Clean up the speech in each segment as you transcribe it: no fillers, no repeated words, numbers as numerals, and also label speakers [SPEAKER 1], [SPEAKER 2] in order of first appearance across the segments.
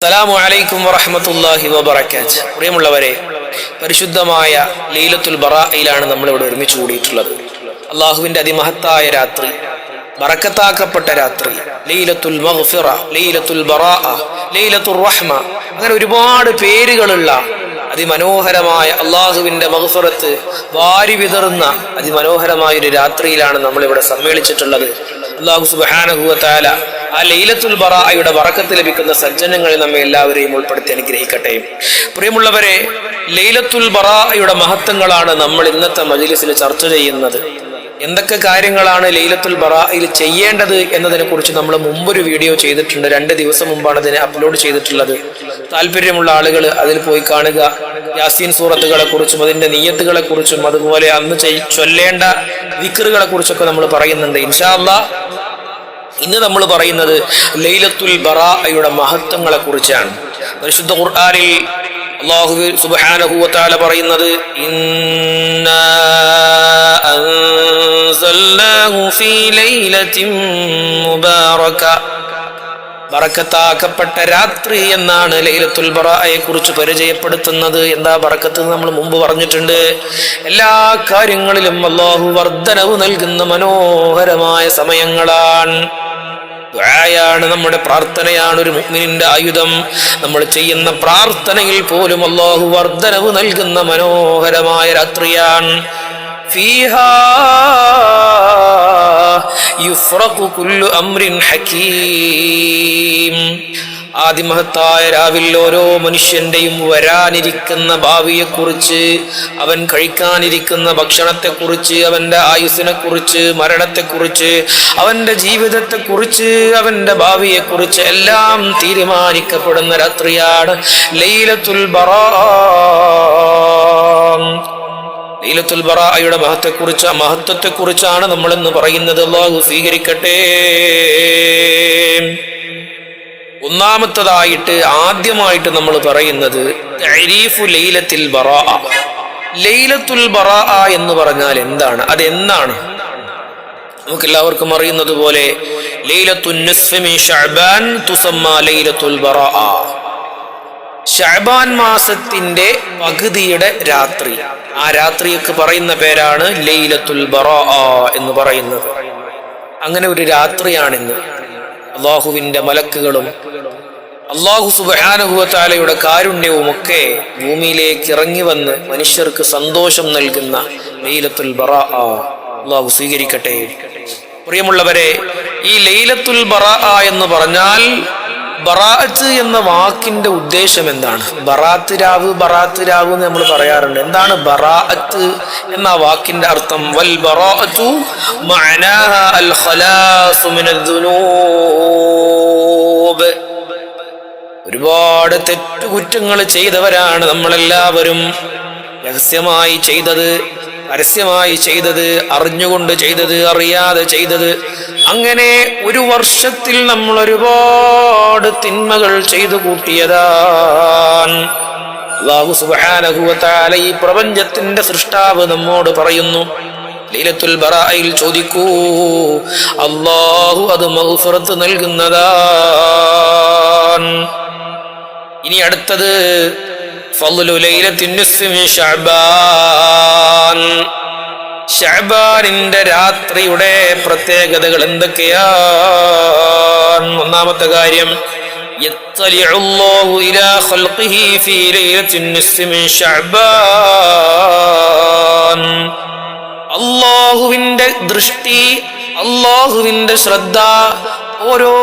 [SPEAKER 1] അസ്സലാമു അലൈക്കും വറഹ്മത്തുള്ളാഹി വബറകാതുഹു. പ്രിയമുള്ളവരെ, പരിശുദ്ധമായ ലൈലത്തുൽ ബറാഅയിലാണ് നമ്മളിവിടെ ഒരുമിച്ച് കൂടിയിട്ടുള്ളത്. അള്ളാഹുവിന്റെ അതിമഹത്തായ രാത്രി, ബറക്കത്താക്കപ്പെട്ട രാത്രി, ലൈലത്തുൽ മഗ്ഫിറ, ലൈലത്തുൽ ബറാഅ, ലൈലത്തുർ റഹ്മ, അങ്ങനെ ഒരുപാട് പേരുകളുള്ള അതിമനോഹരമായ അള്ളാഹുവിന്റെ മഗ്ഫിറത്ത് വാരി വിതറുന്ന അതിമനോഹരമായ ഒരു രാത്രിയിലാണ് നമ്മളിവിടെ സമ്മേളിച്ചിട്ടുള്ളത്. അല്ലാഹു സുബ്ഹാനഹു വ തആല ആ ലൈലത്തുൽ ബറാഅയുടെ ബറക്കത്ത് ലഭിക്കുന്ന സജ്ജനങ്ങളിൽ നമ്മെ എല്ലാവരെയും ഉൾപ്പെടുത്തി അനുഗ്രഹിക്കട്ടെ. പ്രിയമുള്ളവരെ, ലൈലത്തുൽ ബറാഅയുടെ മഹത്വങ്ങളാണ് നമ്മൾ ഇന്നത്തെ മജ്‌ലിസിൽ ചർച്ച ചെയ്യുന്നത്. എന്തൊക്കെ കാര്യങ്ങളാണ് ലൈലത്തുൽ ബറാഅയിൽ ചെയ്യേണ്ടത് എന്നതിനെ കുറിച്ച് നമ്മൾ മുമ്പൊരു വീഡിയോ ചെയ്തിട്ടുണ്ട്. 2 ദിവസം മുമ്പാണ് അതിനെ അപ്ലോഡ് ചെയ്തിട്ടുള്ളത്. താല്പര്യമുള്ള ആളുകൾ അതിൽ പോയി കാണുക. യാസീൻ സൂറത്തുകളെ കുറിച്ചും അതിന്റെ നിയ്യത്തുകളെ കുറിച്ചും അതുപോലെ അന്ന് ചൊല്ലേണ്ട ദിക്റുകളെ കുറിച്ചൊക്കെ നമ്മൾ പറയുന്നുണ്ട്. ഇൻഷാ അല്ലാഹ് ഇന്ന് നമ്മൾ പറയുന്നത് ലൈലത്തുൽ ബറാഅയുടെ മഹത്വങ്ങളെ കുറിച്ചാണ്. പരിശുദ്ധ ഖുർആനിൽ അല്ലാഹു സുബ്ഹാനഹു വ തആല പറയുന്നത്, ഇന്നാ അൻസൽനാഹു ഫീ ലൈലത്തിൻ മുബാറക, ബറക്കത്താക്കപ്പെട്ട രാത്രി എന്നാണ് ലൈലത്തുൽ ബറാഅയെ കുറിച്ച് പരിചയപ്പെടുത്തുന്നത്. എന്താ ബറക്കത്ത് എന്ന് നമ്മൾ മുമ്പ് പറഞ്ഞിട്ടുണ്ട്. എല്ലാ കാര്യങ്ങളിലും അല്ലാഹു വർദ്ധനവ് നൽകുന്ന മനോഹരമായ സമയങ്ങളാണ്. ദുആയാണ്, നമ്മുടെ പ്രാർത്ഥനയാണ് ഒരു മുഅ്മിനിന്റെ ആയുധം. നമ്മൾ ചെയ്യുന്ന പ്രാർത്ഥനയിൽ പോലും അല്ലാഹു വർദ്ധനവ് നൽകുന്ന മനോഹരമായ രാത്രിയാണ്. ഫീഹാ യുഫ്റഖു കുല്ലു അംറിൻ ഹകീം. ആദിമഹത്തായ രാവിൽ ഓരോ മനുഷ്യന്റെയും വരാനിരിക്കുന്ന ഭാവിയെക്കുറിച്ച്, അവൻ കഴിക്കാനിരിക്കുന്ന ഭക്ഷണത്തെക്കുറിച്ച്, അവന്റെ ആയുസ്സിനെ കുറിച്ച്, മരണത്തെക്കുറിച്ച്, അവന്റെ ജീവിതത്തെക്കുറിച്ച്, അവന്റെ ഭാവിയെക്കുറിച്ച് എല്ലാം തീരുമാനിക്കപ്പെടുന്ന രാത്രിയാണ് ലൈലത്തുൽ ബറാഅ. ലൈലത്തുൽ ബറാഅയുടെ മഹത്വത്തെക്കുറിച്ചാണ് നമ്മൾ ഇന്ന് പറയുന്നത്. അല്ലാഹു സ്വീകരിക്കട്ടെ. ഒന്നാമത്തതായിട്ട് ആദ്യമായിട്ട് നമ്മൾ പറയുന്നത് തഅരീഫു ലൈലത്തുൽ ബറാഅ. ലൈലത്തുൽ ബറാഅ എന്ന് പറഞ്ഞാൽ എന്താണ്, അതെന്നാണ്? നമുക്കെല്ലാവർക്കും അറിയുന്നത് പോലെ ലൈലത്തുൻ നിസ്ഫി മിൻ ശഅബാൻ തുസമ്മ ലൈലത്തുൽ ബറാഅ. ശഅബാൻ മാസത്തിന്റെ പകുതിയുടെ രാത്രി, ആ രാത്രിക്ക് പറയുന്ന പേരാണ് ലൈലത്തുൽ ബറാഅ എന്ന് പറയുന്നത്. അങ്ങനെ ഒരു രാത്രിയാണിന്ന്. അല്ലാഹുവിന്റെ മലക്കുകളും അല്ലാഹു സുബ്ഹാനഹു വ തആലയുടെ കാരുണ്യവും ഒക്കെ ഭൂമിയിലേക്ക് ഇറങ്ങി വന്ന് മനുഷ്യർക്ക് സന്തോഷം നൽകുന്ന ലൈലത്തുൽ ബറാഅ അല്ലാഹു സ്വീകരിക്കട്ടെ. പ്രിയമുള്ളവരെ, ഈ ലൈലത്തുൽ ബറാഅ എന്ന് പറഞ്ഞാൽ, ബറാഅത്ത് എന്ന വാക്കിന്റെ ഉദ്ദേശം എന്താണ്? ബറാത്ത് രാവ്, ബറാത്ത് രാവ് എന്ന് നമ്മൾ പറയാറുണ്ട്. എന്താണ് ബറാഅത്ത് എന്ന വാക്കിന്റെ അർത്ഥം? വൽ ബറാഅത്തു മഅനാഹാ അൽ ഖലാസു മിനൽ ദുനൂബ്. ഒരുപാട് തെറ്റുകുറ്റങ്ങൾ ചെയ്തവരാണ് നമ്മളെല്ലാവരും. രഹസ്യമായി ചെയ്തത്, പരസ്യമായി ചെയ്തത്, അറിഞ്ഞുകൊണ്ട് ചെയ്തത്, അറിയാതെ ചെയ്തത്, അങ്ങനെ ഒരു വർഷത്തിൽ നമ്മൾ ഒരുപാട് തിന്മകൾ ചെയ്തു കൂട്ടിയതാണ്. അല്ലാഹു സുബ്ഹാനഹു വ തആല ഈ പ്രപഞ്ചത്തിന്റെ സൃഷ്ടാവ് നമ്മോട് പറയുന്നു, ലൈലത്തുൽ ബറാഅയിൽ ചോദിക്കൂ, അല്ലാഹു അത് മഗ്ഫിറത്ത് നൽകുന്നതാണ്. ഇനി അടുത്തത് ഫളലു ലൈലത്തിൻ നിസ്ഫി മിൻ ശഅബാൻ. ശഅബാനിന്റെ രാത്രിയുടെ പ്രത്യേകതകൾ എന്തൊക്കെയാണ്? ഒന്നാമത്തെ കാര്യം, യത്തലിഉല്ലാഹു ഇലാ ഖൽഖിഹി ഫീ ലൈലത്തിൻ നിസ്ഫി മിൻ ശഅബാൻ. അല്ലാഹുവിന്റെ ദൃഷ്ടി, അല്ലാഹുവിന്റെ ശ്രദ്ധ ഓരോ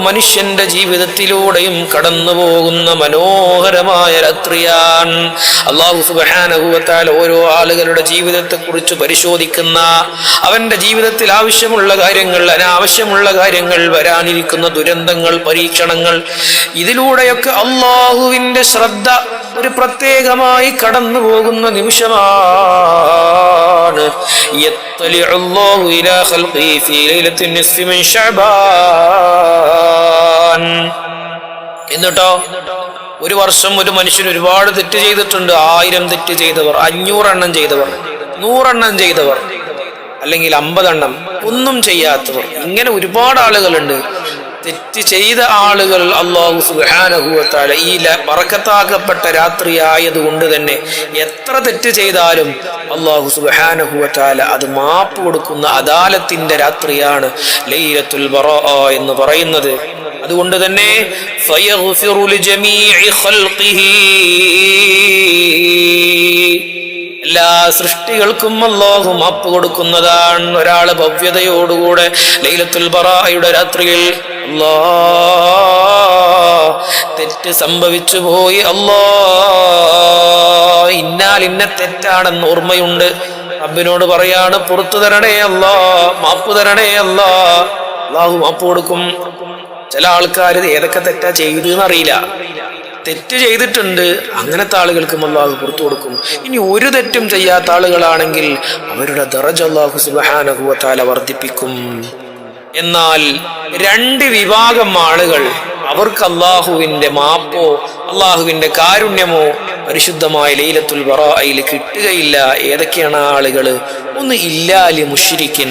[SPEAKER 1] മനുഷ്യന്റെ ജീവിതത്തിലൂടെയും കടന്നു പോകുന്ന മനോഹരമായ രാത്രിയാണ്. അല്ലാഹു സുബ്ഹാനഹു വ തആല ഓരോ ആളുകളുടെ ജീവിതത്തെ കുറിച്ച് പരിശോധിക്കുന്ന, അവന്റെ ജീവിതത്തിൽ ആവശ്യമുള്ള കാര്യങ്ങൾ, അനാവശ്യമുള്ള കാര്യങ്ങൾ, വരാനിരിക്കുന്ന ദുരന്തങ്ങൾ, പരീക്ഷണങ്ങൾ, ഇതിലൂടെയൊക്കെ അല്ലാഹുവിന്റെ ശ്രദ്ധ ഒരു പ്രത്യേകമായി കടന്നു പോകുന്ന നിമിഷമാണ്. യത്തലിഉല്ലാഹു ഇലാ ഖൽഖിഹി ഫീ ലൈലത്തിൻ നിസ്ഫി മിൻ ശഅബാൻ. എന്നിട്ടോ ഒരു വർഷം ഒരു മനുഷ്യൻ ഒരുപാട് തെറ്റ് ചെയ്തിട്ടുണ്ട്. 1000 തെറ്റ് ചെയ്തവർ, 500 എണ്ണം ചെയ്തവർ, 100 എണ്ണം ചെയ്തവർ, അല്ലെങ്കിൽ 50 എണ്ണം ഒന്നും ചെയ്യാത്തവർ, ഇങ്ങനെ ഒരുപാട് ആളുകളുണ്ട്. തെറ്റ് ചെയ്ത ആളുകൾ അല്ലാഹു സുബ്ഹാനഹു വ തആല ഈ ബറക്കത്താക്കപ്പെട്ട രാത്രി ആയതുകൊണ്ട് തന്നെ എത്ര തെറ്റ് ചെയ്താലും അല്ലാഹു സുബ്ഹാനഹു വ തആല അത് മാപ്പ് കൊടുക്കുന്ന അദാലത്തിന്റെ രാത്രിയാണ് ലൈലത്തുൽ ബറാഅ എന്ന് പറയുന്നത്. അതുകൊണ്ട് തന്നെ ഫയഗ്ഫിറു ലിജമീഇ ഖൽഖിഹി, എല്ലാ സൃഷ്ടികൾക്കും അല്ലാഹു മാപ്പ് കൊടുക്കുന്നതാണ്. ഒരാള് ഭവ്യതയോടുകൂടെ ലൈലത്തുൽ ബറാഅയുടെ രാത്രിയിൽ തെറ്റ് സംഭവിച്ചു പോയി, ഇന്ന തെറ്റാണെന്ന് ഓർമ്മയുണ്ട്, റബ്ബിനോട് പറയാണ് പുറത്തു തരണേ അല്ലാ, മാപ്പ് തരണേ അല്ലാ. അല്ലാഹു മാപ്പ് കൊടുക്കും. ചില ആൾക്കാർ ഏതൊക്കെ തെറ്റാ ചെയ്തെന്നറിയില്ല, തെറ്റ് ചെയ്തിട്ടുണ്ട്, അങ്ങനത്തെ ആളുകൾക്കും അല്ലാഹു പുറത്തു കൊടുക്കും. ഇനി ഒരു തെറ്റും ചെയ്യാത്ത ആളുകളാണെങ്കിൽ അവരുടെ ദറജ അല്ലാഹു സുബ്ഹാനഹു വ തആല വർദ്ധിപ്പിക്കും. എന്നാൽ രണ്ട് വിഭാഗം ആളുകൾ, അവർക്ക് അല്ലാഹുവിന്റെ മാപ്പോ അല്ലാഹുവിന്റെ കാരുണ്യമോ പരിശുദ്ധമായ ലൈലത്തുൽ ബറാഅയിൽ കിട്ടുകയില്ല. ഏതൊക്കെയാണ് ആളുകൾ? ഒന്ന് ഇല്ലാലി മുശ്രിക്കിൻ,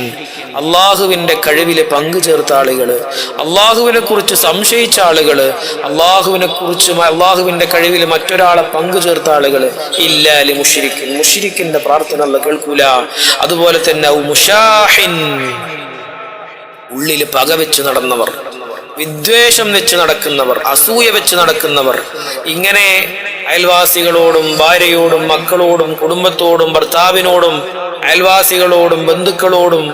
[SPEAKER 1] അള്ളാഹുവിന്റെ കഴിവില് പങ്കു ചേർത്ത ആളുകള്, അള്ളാഹുവിനെ കുറിച്ച് സംശയിച്ച ആളുകള്, അള്ളാഹുവിന്റെ കഴിവില് മറ്റൊരാളെ പങ്കു ചേർത്ത ആളുകള്. ഇല്ലാലി മുശ്രിക്കിൻ, മുശ്രിക്കിന്റെ പ്രാർത്ഥന അല്ലാഹു കേൾക്കൂല. അതുപോലെ തന്നെ മുശാഹിൻ, ഉള്ളില് പക വെച്ച് നടന്നവർ, വിദ്വേഷം വെച്ച് നടക്കുന്നവർ, അസൂയ വെച്ച് നടക്കുന്നവർ, ഇങ്ങനെ അയൽവാസികളോടും ഭാര്യയോടും മക്കളോടും കുടുംബത്തോടും ഭർത്താവിനോടും അയൽവാസികളോടും ബന്ധുക്കളോടും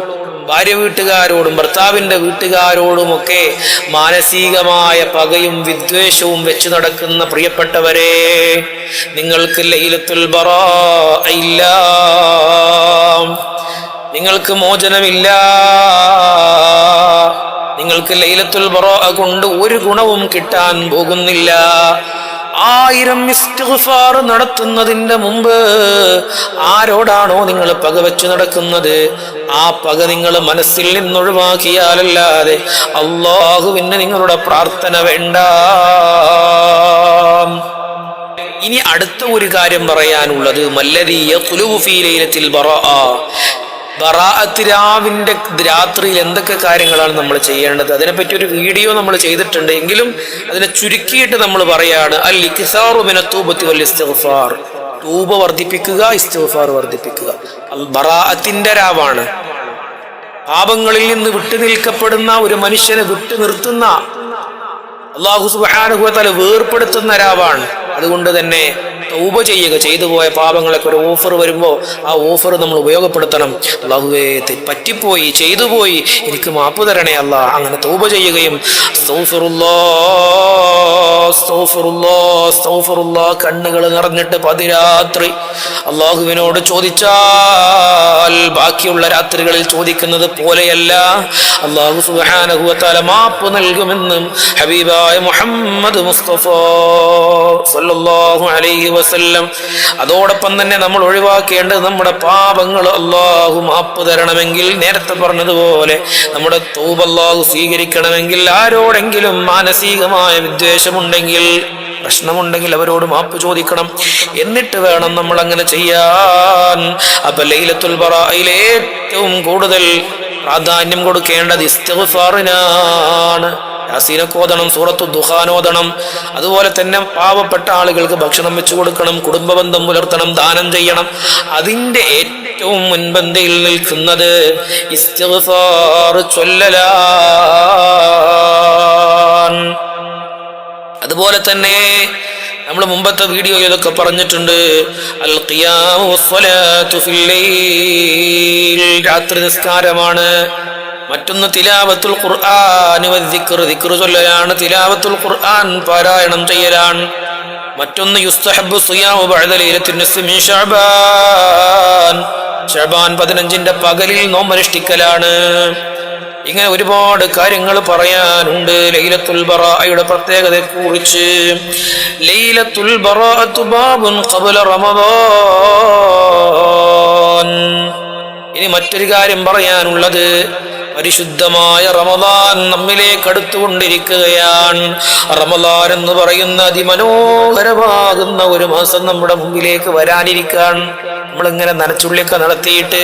[SPEAKER 1] ഭാര്യ വീട്ടുകാരോടും ഭർത്താവിന്റെ വീട്ടുകാരോടുമൊക്കെ മാനസികമായ പകയും വിദ്വേഷവും വെച്ച് നടക്കുന്ന പ്രിയപ്പെട്ടവരെ, നിങ്ങൾക്ക് ലൈലത്തുൽ ബറാഅ ഇല്ല, നിങ്ങൾക്ക് മോചനമില്ല. നിങ്ങൾക്ക് ലൈലത്തുൽ ബറാഅ കൊണ്ട് ഒരു ഗുണവും കിട്ടാൻ പോകുന്നില്ല. 1000 ഇസ്തിഗ്ഫാർ നടത്തുന്നതിന്റെ മുമ്പ് ആരോടാണോ നിങ്ങൾ പക വെച്ച് നടക്കുന്നത്, ആ പക നിങ്ങൾ മനസ്സിൽ നിന്നൊഴിവാക്കിയാലല്ലാതെ അല്ലാഹുവിന് നിങ്ങളുടെ പ്രാർത്ഥന വേണ്ട. ഇനി അടുത്ത ഒരു കാര്യം പറയാനുള്ളത്, മല്ലദീ യത്ലുബു ഫീ ലൈലത്തിൽ ബറാഅ, ബറാഅത്ത് രാവിന്റെ രാത്രിയിൽ എന്തൊക്കെ കാര്യങ്ങളാണ് നമ്മൾ ചെയ്യേണ്ടത്, അതിനെപ്പറ്റി ഒരു വീഡിയോ നമ്മൾ ചെയ്തിട്ടുണ്ട്. എങ്കിലും അതിനെ ചുരുക്കിയിട്ട് നമ്മൾ പറയാണ്, അൽ ഇക്സാറു മിന തൗബത്തി വൽ ഇസ്തിഗ്ഫാർ, തൗബ വർദ്ധിപ്പിക്കുക, ഇസ്തിഗ്ഫാർ വർദ്ധിപ്പിക്കുക. അൽ ബറാഅത്തിന്റെ രാവാണ്, പാപങ്ങളിൽ നിന്ന് വിട്ടുനിൽക്കപ്പെടുന്ന ഒരു മനുഷ്യനെ വിട്ടു നിർത്തുന്ന, അല്ലാഹു സുബ്ഹാനഹു വ തആല വേർപ്പെടുത്തുന്ന രാവാണ്. അതുകൊണ്ട് തന്നെ തൗബ ചെയ്യുക. ചെയ്തു പോയ പാപങ്ങളൊക്കെ ഒരു ഓഫർ വരുമ്പോൾ ആ ഓഫർ നമ്മൾ ഉപയോഗപ്പെടുത്തണം. അല്ലാഹുവേ പറ്റിപ്പോയി, ചെയ്തു പോയി, എനിക്ക് മാപ്പ് തരണേ അല്ലാ, അങ്ങനെ തൗബ ചെയ്യുകയും കണ്ണുകൾ നിറഞ്ഞിട്ട് പതിരാത്രി അല്ലാഹുവിനോട് ചോദിച്ചാൽ ബാക്കിയുള്ള രാത്രികളിൽ ചോദിക്കുന്നത് പോലെയല്ല, അല്ലാഹു സുബ്ഹാനഹു വ തആല മാപ്പ് നൽകുമെന്നും ഹബീബായ മുഹമ്മദ് മുസ്തഫ സല്ലല്ലാഹു അലൈഹി വസല്ലം. അതോടൊപ്പം തന്നെ നമ്മൾ ഒഴിവാക്കേണ്ടത് നമ്മുടെ പാപങ്ങൾ അല്ലാഹു മാപ്പ് തരണമെങ്കിൽ, നേരത്തെ പറഞ്ഞതുപോലെ നമ്മുടെ തൗബ അല്ലാഹു സ്വീകരിക്കണമെങ്കിൽ, ആരോടെങ്കിലും മാനസികമായ വിദ്വേഷമുണ്ടെങ്കിൽ, പ്രശ്നമുണ്ടെങ്കിൽ അവരോട് മാപ്പ് ചോദിക്കണം. എന്നിട്ട് വേണം നമ്മൾ അങ്ങനെ ചെയ്യാൻ. അപ്പൊ ലൈലത്തുൽ ബറാഅയിലെ ഏറ്റവും കൂടുതൽ പ്രാധാന്യം കൊടുക്കേണ്ടത് ഇസ്തിഗ്ഫാറിനാണ്. യാസീനൊക്കെ ഓതണം, സൂറത്തു ദുഖാൻ ഓതണം. അതുപോലെ തന്നെ പാവപ്പെട്ട ആളുകൾക്ക് ഭക്ഷണം വെച്ചു കൊടുക്കണം, കുടുംബബന്ധം പുലർത്തണം, ദാനം ചെയ്യണം. അതിന്റെ ഏറ്റവും മുൻപന്തിയിൽ നിൽക്കുന്നത് ഇസ്തിഗ്ഫാർ ചൊല്ലലാണ്. അതുപോലെ തന്നെ നമ്മൾ മുമ്പത്തെ വീഡിയോയിൽ ഇതൊക്കെ പറഞ്ഞിട്ടുണ്ട്. അൽ ഖിയാമു വസ്സലാത്തു ഫിൽ ലൈൽ, രാത്രി നിസ്കാരമാണ്. മറ്റൊന്ന് തിലാവത്തുൽ ഖുർആൻ വദ്ദിക്ർ, ദിക്ർ ചൊല്ലലാണ്. തിലാവത്തുൽ ഖുർആൻ പാരായണം ചെയ്യലാണ്. മറ്റൊന്ന് യുസ്തഹബ്ബു സിയാമു ബഅദ ലൈലത്തിൻ നിസ്ഫി മിൻ ശഅബാൻ, ശഅബാൻ 15ന്റെ പകലിൽ നോമ്പനുഷ്ഠിക്കലാണ്. ഇങ്ങനെ ഒരുപാട് കാര്യങ്ങൾ പറയാനുണ്ട് ലൈലത്തുൽ ബറാഅയുടെ പ്രത്യേകതയെക്കുറിച്ച്. ലൈലത്തുൽ ബറാഅത്തു ബാബുൻ ഖബ്ല റമദാൻ. ഇനി മറ്റൊരു കാര്യം പറയാനുള്ളത്, പരിശുദ്ധമായ റമദാൻ നമ്മിലേക്ക് അടുത്തുകൊണ്ടിരിക്കുകയാണ്. റമദാൻ എന്ന് പറയുന്ന അതിമനോഹരമാകുന്ന ഒരു മാസം നമ്മുടെ മുമ്പിലേക്ക് വരാനിരിക്കാൻ. നമ്മളിങ്ങനെ നനച്ചുള്ളിയൊക്കെ നടത്തിയിട്ട്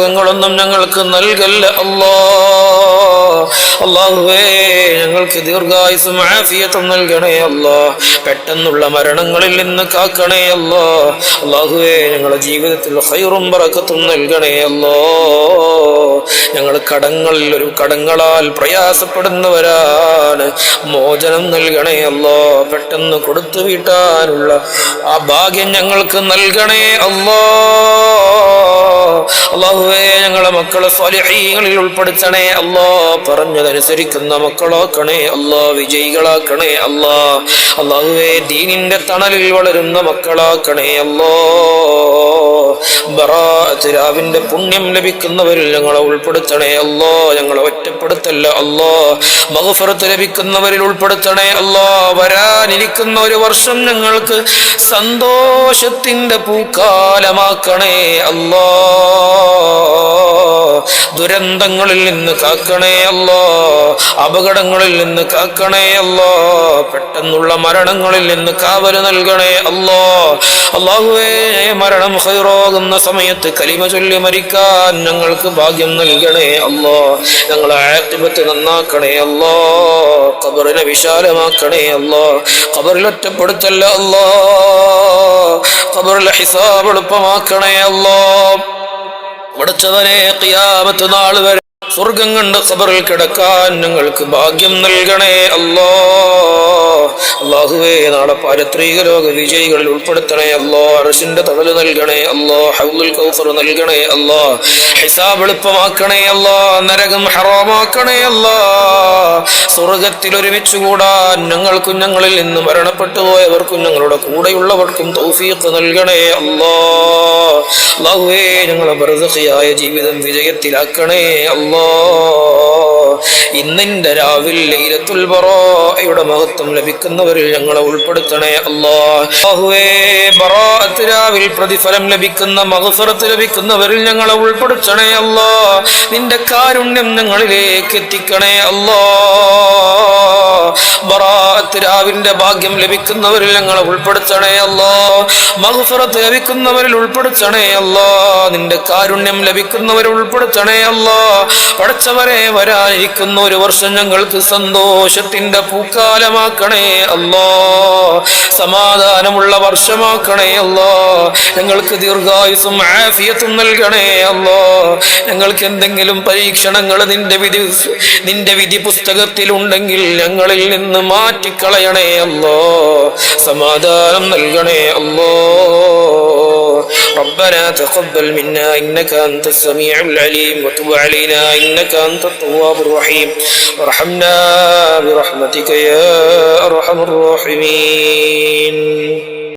[SPEAKER 1] രോഗങ്ങളൊന്നും ഞങ്ങൾക്ക് നൽകല്ല അല്ലാ. അല്ലാഹുവേ ഞങ്ങൾക്ക് ദീർഘായുസ്സും ആഫിയത്തും നൽകണേ അല്ലാ. പെട്ടെന്നുള്ള മരണങ്ങളിൽ നിന്ന് കാക്കണേ അല്ലാ. അല്ലാഹുവേ ഞങ്ങളുടെ ജീവിതത്തിൽ ഖൈറും ബറക്കത്തും നൽകണേ അല്ലാ. ഞങ്ങൾ കടങ്ങളാൽ പ്രയാസപ്പെടുന്നവരാണ്, മോചനം നൽകണേ അല്ലാ. പെട്ടെന്ന് കൊടുത്തു വീട്ടാനുള്ള ആ ഭാഗ്യം ഞങ്ങൾക്ക് നൽകണേ അല്ലാ. അല്ലാഹുവേ ഞങ്ങളെ മക്കളെ സ്വാലിഹീങ്ങളിൽ ഉൾപ്പെടുത്തണേ അല്ലാ. പറഞ്ഞതനുസരിക്കുന്ന മക്കളാക്കണേ അല്ലാ, വിജയികളാക്കണേ അല്ലാ. അല്ലാഹുവേ ദീനിന്റെ തണലിൽ വളരുന്ന മക്കളാക്കണേ അല്ലാ. ബറാഅത്ത് രാവിന്റെ പുണ്യം ലഭിക്കുന്നവരിൽ ഞങ്ങളെ ഉൾപ്പെടുത്തണേ അല്ലാ. ഞങ്ങളെ ഒറ്റപ്പെടുത്തല്ല അല്ലാ. മഗ്ഫിറത്ത് ലഭിക്കുന്നവരിൽ ഉൾപ്പെടുത്തണേ അല്ലാ. വരാനിരിക്കുന്ന ഒരു വർഷം ഞങ്ങൾക്ക് സന്തോഷത്തിന്റെ പൂക്കാലമാക്കണേ അല്ലാ. ദുരന്തങ്ങളിൽ നിന്ന് കാക്കണേ അല്ലാ. അപകടങ്ങളിൽ നിന്ന് കാക്കണേ അല്ലാ. പെട്ടെന്നുള്ള മരണങ്ങളിൽ നിന്ന് കാവല് നൽകണേ അല്ലാ. അല്ലാഹുവേ മരണം ഖൈറാകുന്ന സമയത്ത് കലിമ ചൊല്ലി മരിക്കാൻ ഞങ്ങൾക്ക് ഭാഗ്യം നൽകണേ അല്ലാ. ഞങ്ങളെ ആഖിബത്ത് നന്നാക്കണേ അല്ലാ. ഖബറിനെ വിശാലമാക്കണേ അല്ലാ. ഖബറിൽ ഒറ്റപ്പെടുത്തല്ല അല്ലാ. ഖബറിലെ ഹിസാബ് എളുപ്പമാക്കണേ അല്ലാ. പടച്ചവനെ ഖിയാമത്ത് നാൾ വരെ സ്വർഗം കണ്ട് ഖബറിൽ കിടക്കാൻ ഞങ്ങൾക്ക് ഭാഗ്യം നൽകണേ അല്ലാ. അല്ലാഹുവേ നാളെ പാരത്രിക ലോക വിജയികളിൽ ഉൾപ്പെടുത്തണേ അല്ലാ. അർശിന്റെ തണല് നൽകണേ അല്ലാ. ഹൗലുൽ കൗസർ നൽകണേ അല്ലാ. ഹിസാബ് എളുപ്പമാക്കണേ അല്ലാ. നരകം ഹറാമാക്കണേ അല്ലാ. സ്വർഗത്തിൽ ഒരുമിച്ച് കൂടാൻ ഞങ്ങൾക്കും ഞങ്ങളിൽ നിന്ന് മരണപ്പെട്ടു പോയവർക്കും ഞങ്ങളുടെ കൂടെയുള്ളവർക്കും തൗഫീഖ് നൽകണേ അല്ലാ. അല്ലാഹുവേ ഞങ്ങളെ ബർസഖിയായ ജീവിതം വിജയത്തിലാക്കണേ അല്ലാ. ഇന്നിന്റെ രാവിലെ ലൈലത്തുൽ ബറാഅയുടെ മഹത്വം ലഭിക്കുന്നവരിൽ ഞങ്ങളെ ഉൾപ്പെടുത്തണേ അല്ലാ. അല്ലാഹുവേ ബറാഅത്ത് രാവിൽ പ്രതിഫലം ലഭിക്കുന്ന മഗ്ഫിറത്ത് ലഭിക്കുന്നവരിൽ ഞങ്ങളെ ഉൾപ്പെടുത്തണേ അല്ലാ. നിന്റെ കാരുണ്യം ഞങ്ങളിലേക്ക് എത്തിക്കണേ അല്ലാ. ബറാഅത്ത് രാവിന്റെ ഭാഗ്യം ലഭിക്കുന്നവരിൽ ഞങ്ങളെ ഉൾപ്പെടുത്തണേ അല്ലാ. മഗ്ഫിറത്ത് ലഭിക്കുന്നവരിൽ ഉൾപ്പെടുത്തണേ അല്ലാ. നിന്റെ കാരുണ്യം ലഭിക്കുന്നവരിൽ ഉൾപ്പെടുത്തണേ അല്ലാ. പടച്ചവരെ വരാനിരിക്കുന്ന ഒരു വർഷം ഞങ്ങൾക്ക് സന്തോഷത്തിന്റെ പൂക്കാലമാക്കണേ അല്ലാ. സമാധാനമുള്ള വർഷമാക്കണേ അല്ലാ. ഞങ്ങൾക്ക് ദീർഘായുസ്സും ആഫിയത്തും നൽകണേ അല്ലാ. ഞങ്ങൾക്ക് എന്തെങ്കിലും പരീക്ഷണങ്ങൾ നിന്റെ വിധി പുസ്തകത്തിലുണ്ടെങ്കിൽ ഞങ്ങളിൽ നിന്ന് മാറ്റിക്കളയണേ അല്ലാ. സമാധാനം നൽകണേ അല്ലാ. ربنا تقبل منا إنك أنت السميع العليم وتب علينا إنك أنت التواب الرحيم وارحمنا برحمتك يا أرحم الراحمين.